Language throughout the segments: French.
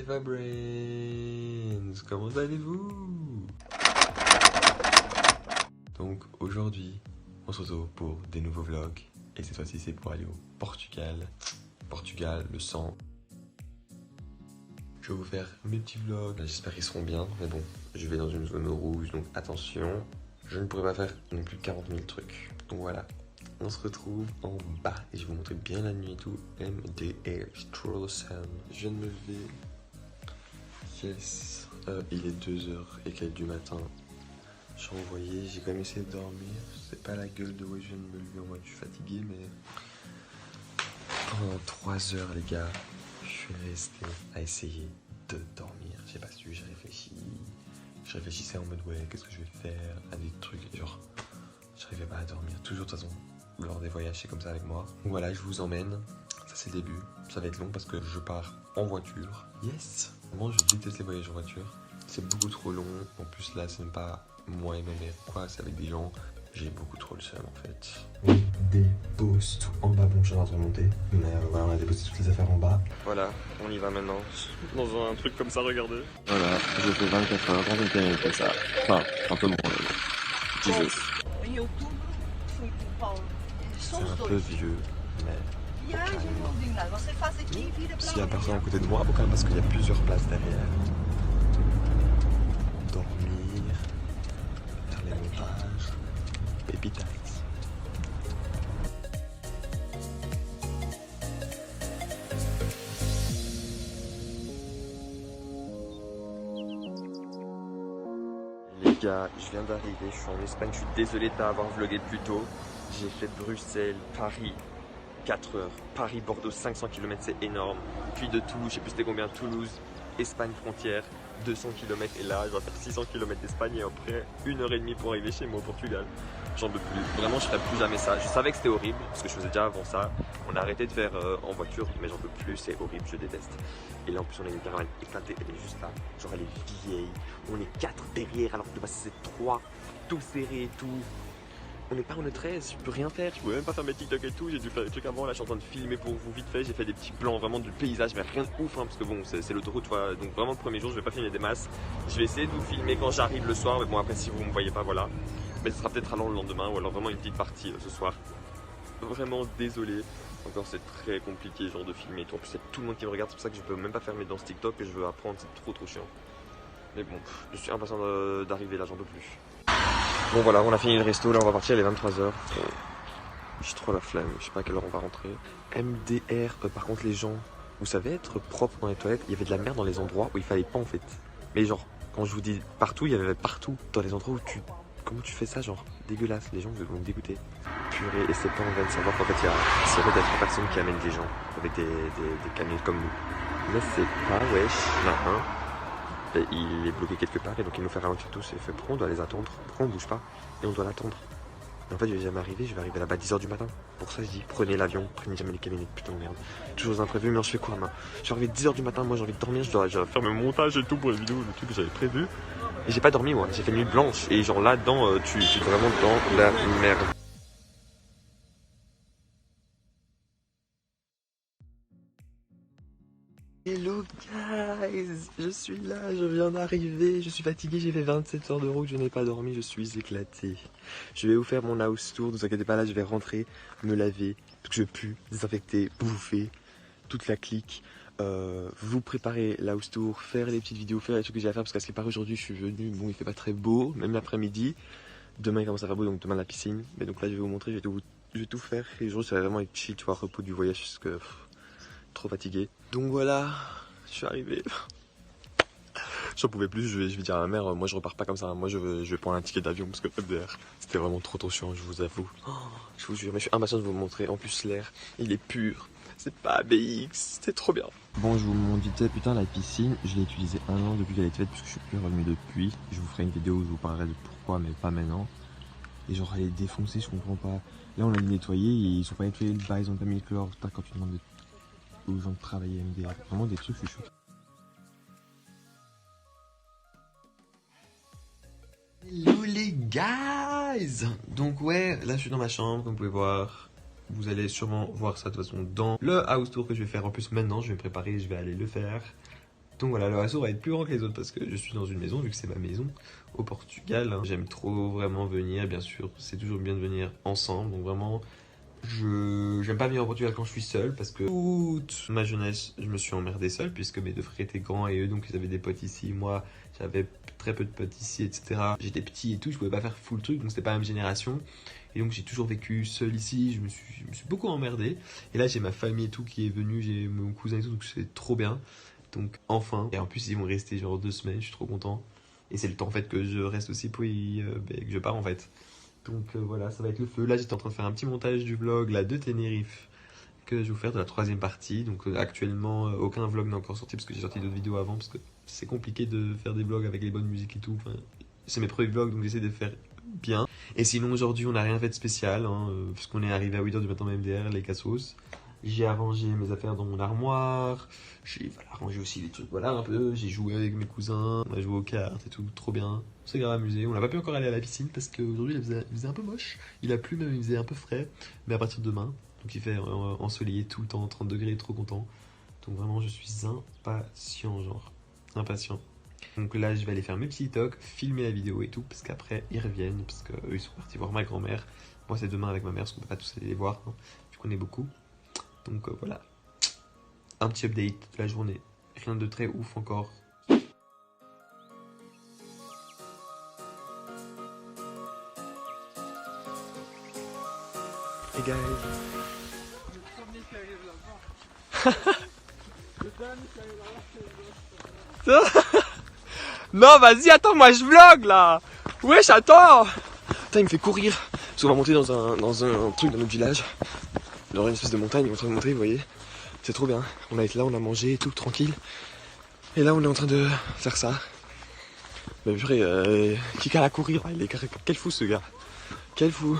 les Fabrains, comment allez-vous? Donc aujourd'hui, on se retrouve pour des nouveaux vlogs. Et cette fois-ci, c'est pour aller au Portugal. Portugal, le sang. Je vais vous faire mes petits vlogs. J'espère qu'ils seront bien. Mais bon, je vais dans une zone rouge, donc attention. Je ne pourrai pas faire non plus 40 000 trucs. Donc voilà, on se retrouve en bas. Et je vais vous montrer bien la nuit et tout. MDR, Strollsam. Je viens de me lever. Yes. Il est 2h et quelques du matin. Je suis envoyé, j'ai quand même essayé de dormir. C'est pas la gueule de ouais, je viens de me lever en mode je suis fatigué, mais pendant 3 heures, les gars, je suis resté à essayer de dormir. J'ai pas su, j'ai réfléchi. Je réfléchissais en mode ouais, qu'est-ce que je vais faire, à des trucs, genre, j'arrivais pas à dormir. Toujours de toute façon, lors des voyages, c'est comme ça avec moi. Donc voilà, je vous emmène. Ça c'est le début. Ça va être long parce que je pars en voiture. Yes. Moi, je déteste les voyages en voiture. C'est beaucoup trop long. En plus là, c'est même pas moi et ma mère, quoi, c'est avec des gens. J'ai beaucoup trop le seum en fait. On dépose tout en bas, bon je suis en train de monter. Mais voilà, on a déposé toutes les affaires en bas. Voilà, on y va maintenant. Dans un truc comme ça, regardez. Voilà, je fais 24 heures dans une période comme ça. Enfin, un peu moins. Jesus. C'est un peu vieux, mais... S'il y a personne à côté de moi, quand même parce qu'il y a plusieurs places derrière. Dormir, faire les montages, baby tights. Les gars, je viens d'arriver, je suis en Espagne, je suis désolé de pas avoir vlogué plus tôt. J'ai fait Bruxelles, Paris, 4 heures, Paris-Bordeaux, 500 km, c'est énorme. Puis de Toulouse, je sais plus c'était combien, Toulouse, Espagne frontière, 200 km. Et là, je vais faire 600 km d'Espagne et après 1h30 pour arriver chez moi au Portugal. J'en peux plus. Vraiment, je ferai plus jamais ça. Je savais que c'était horrible parce que je faisais déjà avant ça. On a arrêté de faire en voiture, mais j'en peux plus. C'est horrible, je déteste. Et là, en plus, on a une caravane éclatée. Elle est juste là. Genre, elle est vieille. On est 4 derrière alors que de base, c'est 3. Tout serré et tout. On n'est pas en E13, je peux rien faire, je pouvais même pas faire mes TikTok et tout, j'ai dû faire des trucs avant, là je suis en train de filmer pour vous vite fait, j'ai fait des petits plans vraiment du paysage, mais rien de ouf, hein, parce que bon, c'est l'autoroute, donc vraiment le premier jour je vais pas filmer des masses, je vais essayer de vous filmer quand j'arrive le soir, mais bon après si vous me voyez pas, voilà, mais ce sera peut-être allant le lendemain, ou alors vraiment une petite partie ce soir, vraiment désolé, encore c'est très compliqué genre de filmer et tout, en plus il y a tout le monde qui me regarde, c'est pour ça que je peux même pas faire mes danses TikTok que je veux apprendre, c'est trop chiant, mais bon, je suis impatient d'arriver là, j'en peux plus. Bon voilà, on a fini le resto, là on va partir, il est 23h. J'ai trop la flemme, je sais pas à quelle heure on va rentrer. MDR, par contre les gens, vous savez être propre dans les toilettes, il y avait de la merde dans les endroits où il fallait pas en fait. Mais genre, quand je vous dis partout, il y avait partout. Dans les endroits où tu... Comment tu fais ça, genre dégueulasse, les gens vont me dégoûter. Purée, et c'est pas en vain de savoir qu'en fait il y a Cyril d'être personne qui amène des gens avec des camions comme nous. Mais c'est pas wesh, là hein. Et il est bloqué quelque part et donc il nous fait ralentir tous et fait pourquoi on doit les attendre, pourquoi on bouge pas et on doit l'attendre. Et en fait je vais jamais arriver, je vais arriver là-bas à 10h du matin. Pour ça je dis prenez l'avion, prenez jamais les camionnettes, putain de merde. Toujours imprévu, mais je fais quoi main? Je suis arrivé 10h du matin, moi j'ai envie de dormir, je dois faire mon montage et tout pour les vidéos, le truc que j'avais prévu. Et j'ai pas dormi moi, j'ai fait nuit blanche et genre là-dedans tu es vraiment dans la merde. Hello guys, je suis là, je viens d'arriver, je suis fatigué, j'ai fait 27 heures de route, je n'ai pas dormi, je suis éclaté. Je vais vous faire mon house tour, ne vous inquiétez pas, là je vais rentrer, me laver, parce que je pue, désinfecter, bouffer, toute la clique, vous préparer l'house tour, faire les petites vidéos, faire les trucs que j'ai à faire, parce qu'à ce qui paraît aujourd'hui je suis venu, bon il fait pas très beau, même l'après-midi, demain il commence à faire beau, donc demain la piscine, mais donc là je vais vous montrer, je vais tout faire, et aujourd'hui ça va vraiment être chill, tu vois, repos du voyage, parce que... trop fatigué. Donc voilà, je suis arrivé. J'en pouvais plus, je vais dire à ma mère, moi je repars pas comme ça, moi je vais prendre un ticket d'avion parce que MDR, c'était vraiment trop chiant, je vous avoue. Oh, je vous jure, mais je suis impatient de vous montrer. En plus l'air, il est pur, c'est pas BX, c'est trop bien. Bon, je vous montre vite fait, putain la piscine, je l'ai utilisée 1 an depuis qu'elle a été faite puisque je suis plus revenu depuis. Je vous ferai une vidéo où je vous parlerai de pourquoi, mais pas maintenant. Et genre elle est défoncée, je comprends pas. Là on l'a nettoyé et ils sont pas nettoyés le bas, ils ont pas mis le chlore, pas quand tu demandes aux gens de travailler MDR, vraiment des trucs, je suis choqué. Hello les guys. Donc ouais, là je suis dans ma chambre, comme vous pouvez voir. Vous allez sûrement voir ça de toute façon dans le house tour que je vais faire. En plus maintenant, je vais me préparer, je vais aller le faire. Donc voilà, le réseau va être plus grand que les autres parce que je suis dans une maison, vu que c'est ma maison au Portugal. Hein. J'aime trop vraiment venir, bien sûr, c'est toujours bien de venir ensemble. Donc vraiment, j'aime pas venir au Portugal quand je suis seul parce que toute ma jeunesse, je me suis emmerdé seul puisque mes deux frères étaient grands et eux, donc ils avaient des potes ici. Moi, j'avais très peu de potes ici, etc. J'étais petit et tout, je pouvais pas faire full truc, donc c'était pas la même génération. Et donc j'ai toujours vécu seul ici, je me suis beaucoup emmerdé. Et là j'ai ma famille et tout qui est venue, j'ai mon cousin et tout, donc c'est trop bien. Donc enfin, et en plus ils vont rester genre 2 semaines, je suis trop content. Et c'est le temps en fait que je reste aussi pour que je pars en fait. Donc voilà, ça va être le feu. Là j'étais en train de faire un petit montage du vlog là de Tenerife que je vais vous faire de la 3e partie. Donc actuellement aucun vlog n'est encore sorti parce que j'ai sorti d'autres vidéos avant parce que c'est compliqué de faire des vlogs avec les bonnes musiques et tout. Enfin, c'est mes premiers vlogs donc j'essaie de faire bien. Et sinon aujourd'hui on n'a rien fait de spécial hein, puisqu'on est arrivé à 8h du matin MDR, les cassos. J'ai arrangé mes affaires dans mon armoire, j'ai arrangé aussi les trucs, voilà un peu, j'ai joué avec mes cousins, on a joué aux cartes et tout, trop bien, on s'est grave amusé. On n'a pas pu encore aller à la piscine parce qu'aujourd'hui il faisait un peu moche, il a plu même, il faisait un peu frais, mais à partir de demain, donc il fait ensoleillé tout le temps, 30 degrés, trop content. Donc vraiment je suis impatient, genre, impatient. Donc là je vais aller faire mes petits TikTok, filmer la vidéo et tout, parce qu'après ils reviennent, parce qu'eux ils sont partis voir ma grand-mère. Moi c'est demain avec ma mère, parce qu'on peut pas tous aller les voir, hein, vu qu'on est beaucoup. Donc voilà, un petit update de la journée, rien de très ouf encore. Hey guys. Le premier qui arrive là-bas. Le dernier qui arrive là-bas. Non vas-y attends, moi je vlog là. Wesh attends. Putain il me fait courir. Parce qu'on va monter dans un truc dans notre village. Dans une espèce de montagne, on est en train de monter, vous voyez. C'est trop bien. On a été là, on a mangé et tout, tranquille. Et là, on est en train de faire ça. Mais purée, qui a à courir il est... Quel fou ce gars. Quel fou.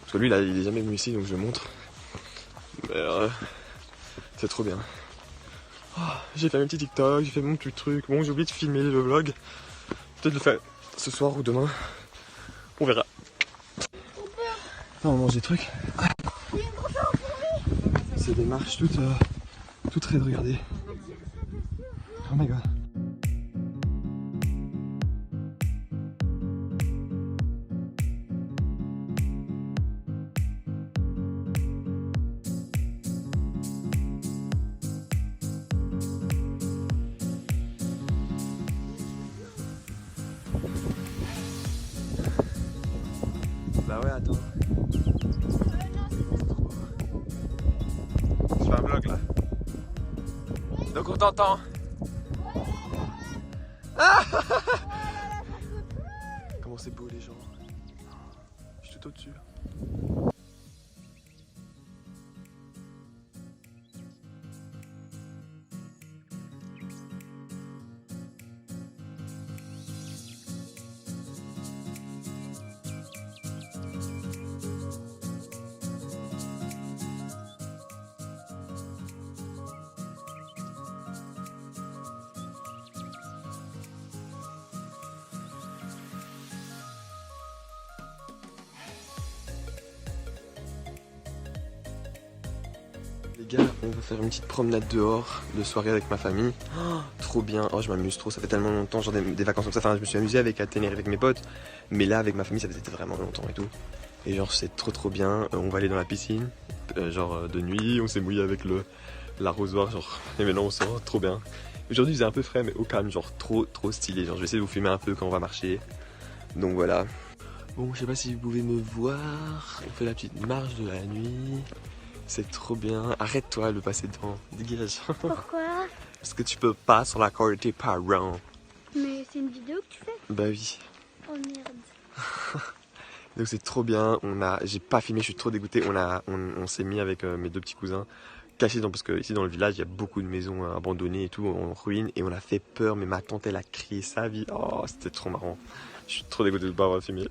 Parce que lui, là, il est jamais venu ici, donc je le montre. Mais c'est trop bien. Oh, j'ai fait mes petits TikTok, j'ai fait mon petit truc. Bon, j'ai oublié de filmer le vlog. Peut-être le faire ce soir ou demain. On verra. On mange des trucs. C'est des marches toutes raides, regardez. Oh my god. Bah ouais, attends. Je fais un vlog là. Donc on t'entend. Ah comment c'est beau les gens. Je suis tout au-dessus. Les gars, on va faire une petite promenade dehors de soirée avec ma famille. Oh, trop bien, oh je m'amuse trop, ça fait tellement longtemps, genre des vacances comme ça. Enfin je me suis amusé avec à Tenerife avec mes potes, mais là avec ma famille ça faisait vraiment longtemps et tout. Et genre c'est trop bien, on va aller dans la piscine, genre de nuit, on s'est mouillé avec l'arrosoir, genre, et maintenant on sort, trop bien. Aujourd'hui il faisait un peu frais mais au calme, genre trop stylé, genre je vais essayer de vous filmer un peu quand on va marcher. Donc voilà. Bon je sais pas si vous pouvez me voir, on fait la petite marche de la nuit. C'est trop bien. Arrête-toi de passer devant. Dégage. Pourquoi? Parce que tu peux pas sur la corde de tes parents. Mais c'est une vidéo que tu fais? Bah oui. Oh merde. Donc c'est trop bien. J'ai pas filmé, je suis trop dégoûté. On s'est mis avec mes deux petits cousins cachés parce que ici dans le village il y a beaucoup de maisons abandonnées et tout en ruine et on a fait peur. Mais ma tante elle a crié sa vie. Oh c'était trop marrant. Je suis trop dégoûté de pas avoir filmé.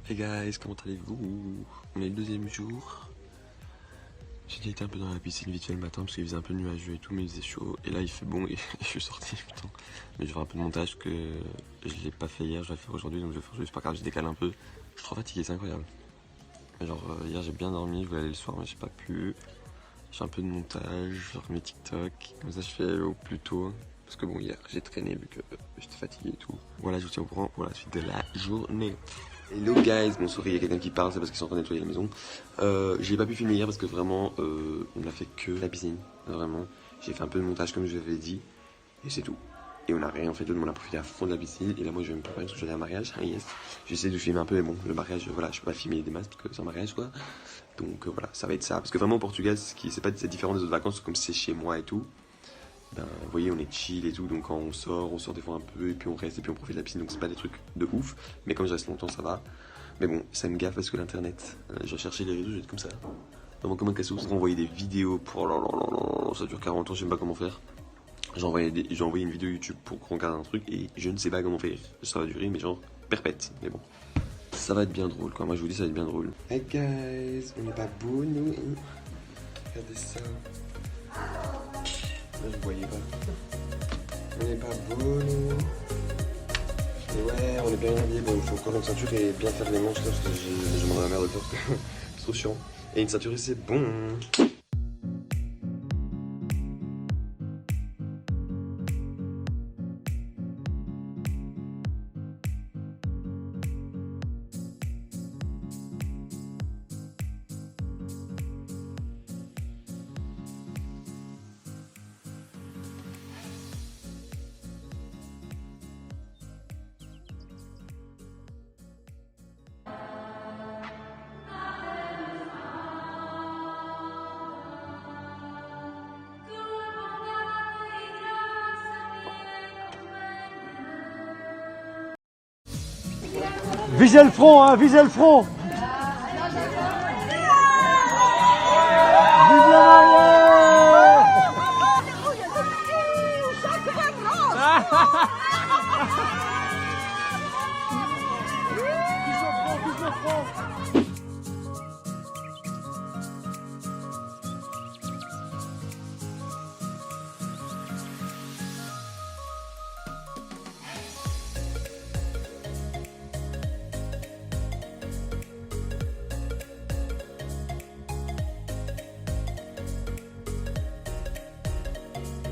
Hey guys, comment allez-vous? On est le 2e jour. J'ai déjà été un peu dans la piscine vite fait le matin parce qu'il faisait un peu nuageux et tout, mais il faisait chaud. Et là il fait bon et je suis sorti, putain. Mais je vais faire un peu de montage que je l'ai pas fait hier, je vais le faire aujourd'hui, donc je vais faire juste pas grave, je décale un peu. Je suis trop fatigué, c'est incroyable. Genre hier j'ai bien dormi, je voulais aller le soir mais j'ai pas pu. Je fais un peu de montage, je remets TikTok. Comme ça, je fais au plus tôt. Parce que bon, hier, j'ai traîné vu que j'étais fatigué et tout. Voilà, je vous tiens au courant pour la suite de la journée. Hello guys, bon sorry, il y a quelqu'un qui parle, c'est parce qu'ils sont en train de nettoyer la maison. J'ai pas pu filmer hier parce que vraiment, on n'a fait que la piscine. Vraiment, j'ai fait un peu de montage comme je l'avais dit. Et c'est tout. Et on n'a rien fait d'autre, on a profité à fond de la piscine. Et là, moi, je vais me préparer parce que j'ai un mariage. Ah, yes. J'essaie de filmer un peu, mais bon, le mariage, voilà, je peux pas filmer des masses parce que c'est un mariage, quoi. Donc voilà, ça va être ça. Parce que vraiment, au Portugal, c'est différent des autres vacances, comme c'est chez moi et tout. Ben, vous voyez, on est chill et tout. Donc quand on sort des fois un peu, et puis on reste, et puis on profite de la piscine. Donc c'est pas des trucs de ouf. Mais comme je reste longtemps, ça va. Mais bon, ça me gaffe parce que l'internet, je recherchais les réseaux, j'étais comme ça. Vraiment comme un casse-sous, renvoyer des vidéos pour. Ça dure 40 ans, je sais pas comment faire. J'ai envoyé une vidéo YouTube pour qu'on regarde un truc et je ne sais pas comment faire. Ça va durer, mais genre perpète. Mais bon, ça va être bien drôle quoi. Moi je vous dis, ça va être bien drôle. Hey guys, on n'est pas beau nous. Regardez ça. Là, je voyais pas. On n'est pas beau nous. Et ouais, on est bien habillés. Bon, il faut encore une ceinture et bien faire les manches là parce que je m'en ai la merde de faire. C'est trop chiant. Et une ceinture et c'est bon. Visez le front, hein, visez le front. Vive la mariée.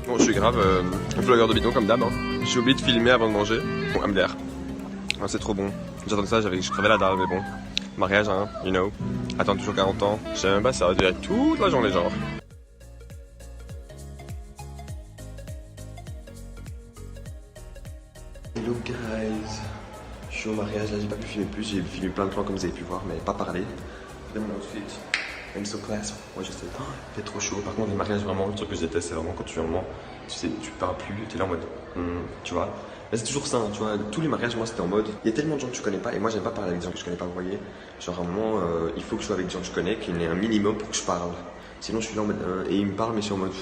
Bon, je suis grave un vlogueur de bidon comme d'hab. Hein. J'ai oublié de filmer avant de manger. Bon, MDR. Ah, c'est trop bon. J'attendais ça, je crevais la dalle, mais bon. Mariage, hein, you know. Attends toujours 40 ans. Je sais même pas, ça va durer toute la journée, genre. Hello guys. Je suis au mariage, là j'ai pas pu filmer plus. J'ai filmé plein de plans comme vous avez pu voir, mais pas parler. Regardez mon outfit. I'm so class. Moi je sais, il fait trop chaud. Par contre, les mariages, vraiment, le truc que je déteste, c'est vraiment quand tu sais, tu parles plus, tu es là en mode, tu vois. Mais c'est toujours ça, hein, tu vois. Tous les mariages, moi c'était en mode, il y a tellement de gens que tu connais pas, et moi j'aime pas parler avec des gens que je connais pas, vous voyez. Genre à un moment, il faut que je sois avec des gens que je connais, qu'il y ait un minimum pour que je parle. Sinon, je suis là en mode, et ils me parlent, mais je suis en mode,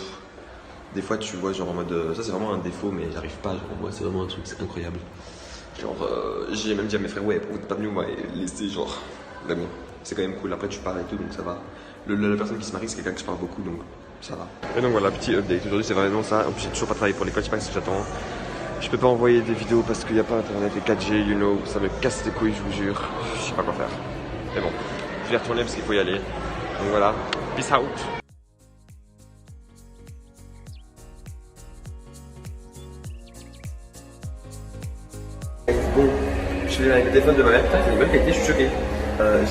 des fois tu vois, genre en mode, ça c'est vraiment un défaut, mais j'arrive pas, genre, moi c'est vraiment un truc, c'est incroyable. Genre, j'ai même dit à mes frères, ouais, pourquoi t'es pas venu, moi, et laisser, genre, mais bon. C'est quand même cool, après tu parles et tout, donc ça va. La personne qui se marie, c'est quelqu'un que je parle beaucoup, donc ça va. Et donc voilà, petit update. Aujourd'hui, c'est vraiment ça. En plus, j'ai toujours pas travaillé pour l'école, je sais pas ce que j'attends. Je peux pas envoyer des vidéos parce qu'il n'y a pas internet et 4G, you know. Ça me casse les couilles, je vous jure. Je sais pas quoi faire. Mais bon, je vais retourner parce qu'il faut y aller. Donc voilà, peace out. Bon, je suis avec le téléphone de ma mère. Putain, c'est une bonne qualité, je suis choqué. Je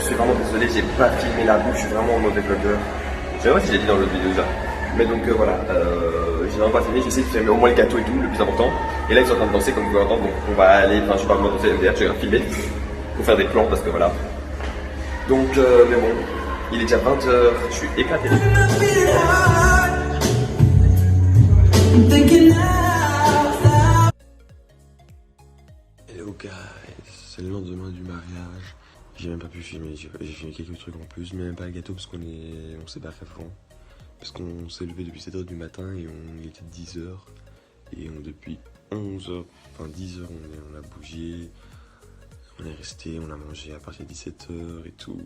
suis vraiment désolé, j'ai pas filmé la bouche, je suis vraiment en mauvais vlogueur. Je sais pas si j'ai dit dans l'autre vidéo ça. Mais donc voilà, j'ai vraiment pas filmé, j'essaie de filmer au moins le gâteau et tout, le plus important. Et là ils sont en train de danser comme vous pouvez entendre, donc on va aller, enfin je vais pas vraiment danser MDR, je vais filmer pour faire des plans parce que voilà. Donc mais bon, il est déjà 20h, je suis éclaté. Hello guys, c'est le lendemain du mariage. J'ai même pas pu filmer, j'ai filmé quelques trucs en plus, mais même pas le gâteau parce on s'est barré avant. Parce qu'on s'est levé depuis 7h du matin et il était 10h. Et depuis 11h, enfin 10h, on a bougé. On est resté, on a mangé à partir de 17h et tout.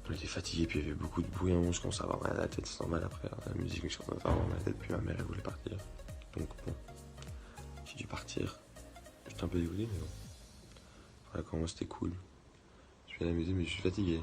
On était fatigué, puis il y avait beaucoup de bruit. Je commençais à avoir mal à la tête, c'est normal après la musique, je commençais à avoir mal à la tête, puis ma mère elle voulait partir. Donc bon, j'ai dû partir. J'étais un peu dégoûté, mais bon. Voilà, comment c'était cool. Je suis bien amusé, mais je suis fatigué.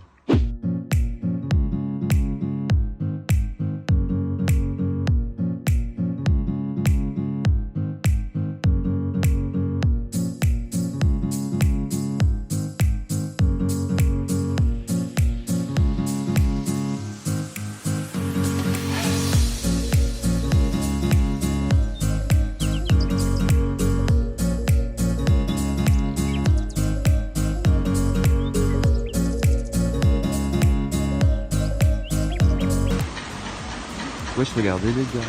Wesh, regardez les gars.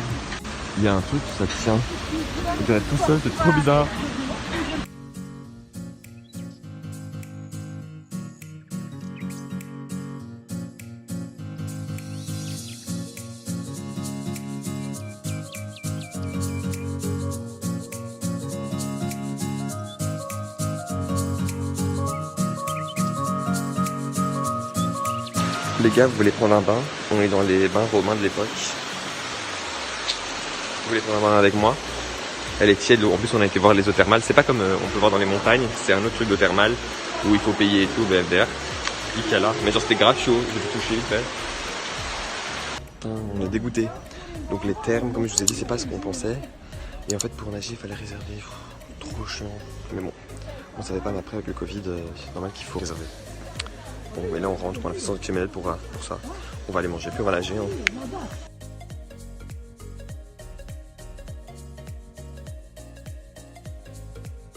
Il y a un truc, ça tient. On dirait tout seul, c'est trop bizarre. Les gars, vous voulez prendre un bain? On est dans les bains romains de l'époque. Vous voulez prendre un bain avec moi? Elle est tiède, en plus on a été voir les eaux thermales. C'est pas comme on peut voir dans les montagnes, c'est un autre truc d'eau thermale où il faut payer et tout, BFDR. Icala. Mais genre c'était grave chaud, j'ai pu toucher vite fait. Putain, on est dégoûté. Donc les thermes, comme je vous ai dit, c'est pas ce qu'on pensait. Et en fait pour nager il fallait réserver. Trop chiant. Mais bon, on savait pas, mais après avec le Covid, c'est normal qu'il faut réserver. Bon, mais là on rentre, on a fait 100 km pour ça. On va aller manger, puis on va nager. Hein.